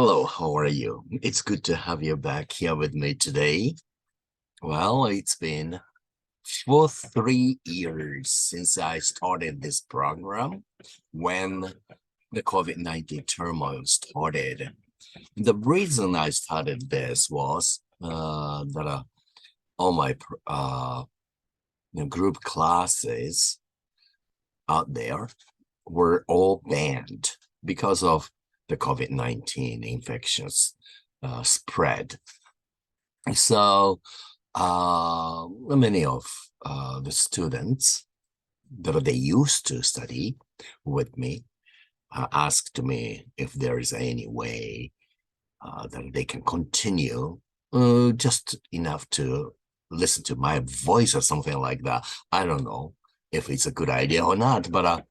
Hello, how are you? It's good to have you back here with me today. Well, it's been for 3 years since I started this program when the COVID-19 turmoil started. The reason I started this was that all my group classes out there were all banned because of the COVID-19 infections spread. So many of the students that they used to study with me asked me if there is any way that they can continue just enough to listen to my voice or something like that. I don't know if it's a good idea or not, but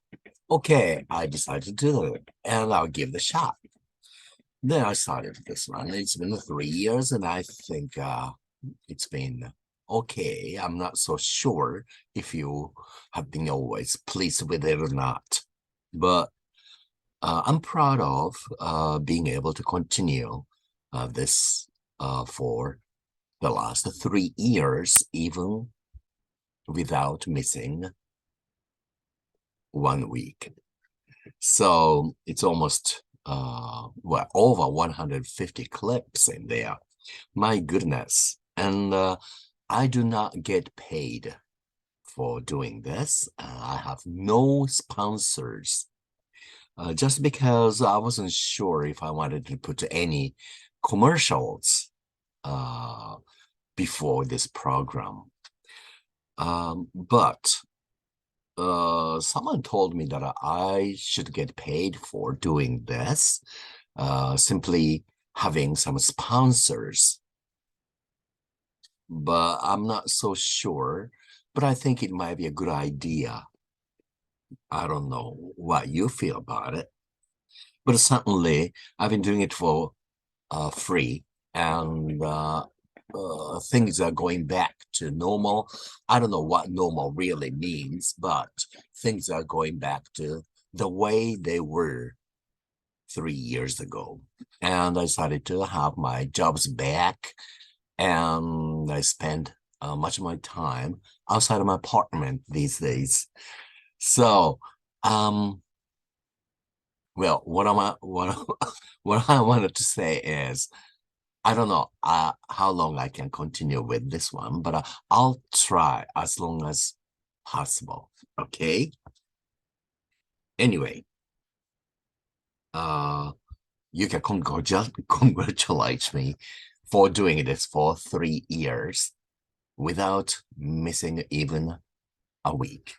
okay, I decided to do it, and I'll give it a shot. Then I started this one. It's been 3 years, and I think it's been okay. I'm not so sure if you have been always pleased with it or not, but I'm proud of being able to continue this for the last 3 years, even without missing 1 week. So it's almost over 150 clips in there. My goodness. And I do not get paid for doing this. I have no sponsors. Just because I wasn't sure if I wanted to put any commercials before this program. But someone told me that I should get paid for doing this, simply having some sponsors. But I'm not so sure, but I think it might be a good idea. I don't know what you feel about it, but certainly I've been doing it for free, and things are going back to normal. I don't know what normal really means, but things are going back to the way they were 3 years ago. And I decided to have my jobs back, and I spend much of my time outside of my apartment these days. So, well, what I wanted to say is, I don't know how long I can continue with this one, but I'll try as long as possible. Okay. Anyway, you can congratulate me for doing this for 3 years without missing even a week.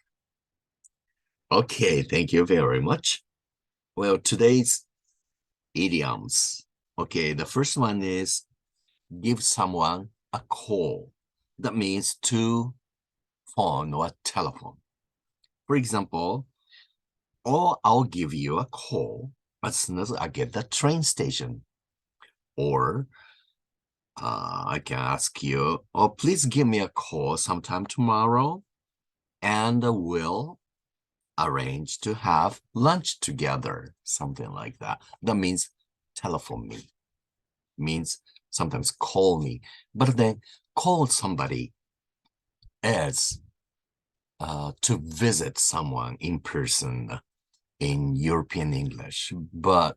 Okay, thank you very much. Well, today's idioms. Okay, the first one is give someone a call. That means to phone or telephone. For example, or I'll give you a call as soon as I get the train station. Or I can ask you, oh, please give me a call sometime tomorrow, and we'll arrange to have lunch together, something like that. That means telephone me, means sometimes call me, but then call somebody as to visit someone in person in European English. But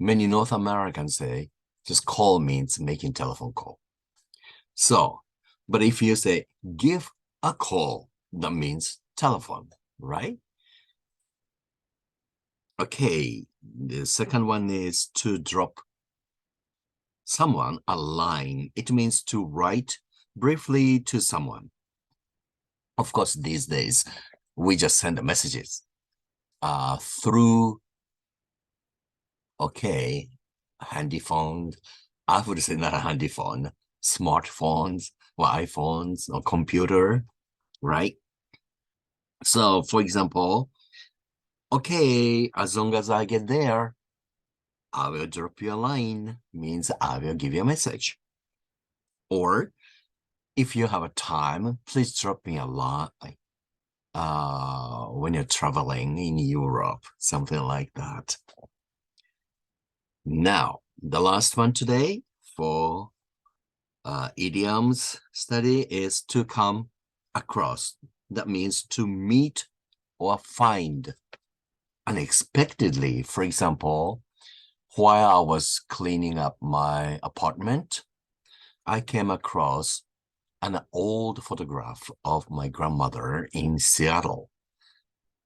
many North Americans say just call means making telephone call. So, but if you say give a call, that means telephone, right? Okay, the second one is to drop someone a line. It means to write briefly to someone. Of course, these days, we just send the messages through, okay, handy phones. I would say not a handy phone, smartphones or iPhones or computer, right? So, for example, okay, as long as I get there, I will drop you a line, means I will give you a message. Or if you have a time, please drop me a line when you're traveling in Europe, something like that. Now, The last one today for idioms study is to come across. That means to meet or find unexpectedly. For example, while I was cleaning up my apartment, I came across an old photograph of my grandmother in Seattle.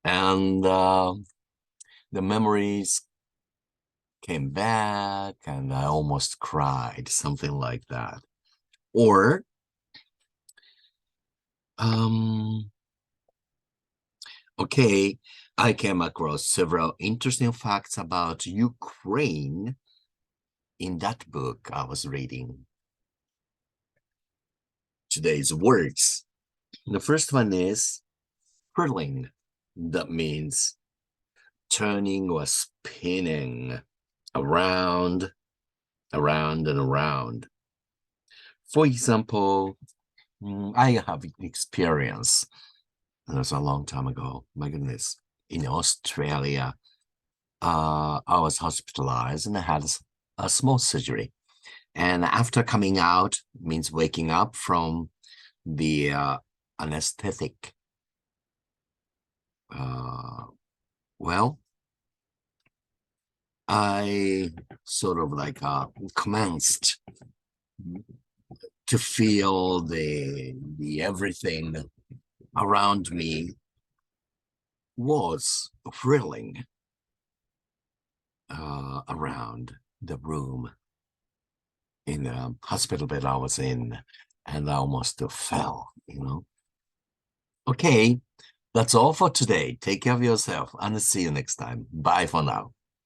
And the memories came back and I almost cried, something like that. Or, okay, I came across several interesting facts about Ukraine in that book I was reading. Today's words. The first one is whirling. That means turning or spinning around, around and around. For example, I have experience. That was a long time ago. My goodness. In Australia, I was hospitalized and I had a small surgery. And after coming out, means waking up from the anesthetic, well, I sort of like commenced to feel the everything around me was whirling around the room in the hospital bed I was in, and I almost fell, Okay, that's all for today. Take care of yourself and see you next time. Bye for now.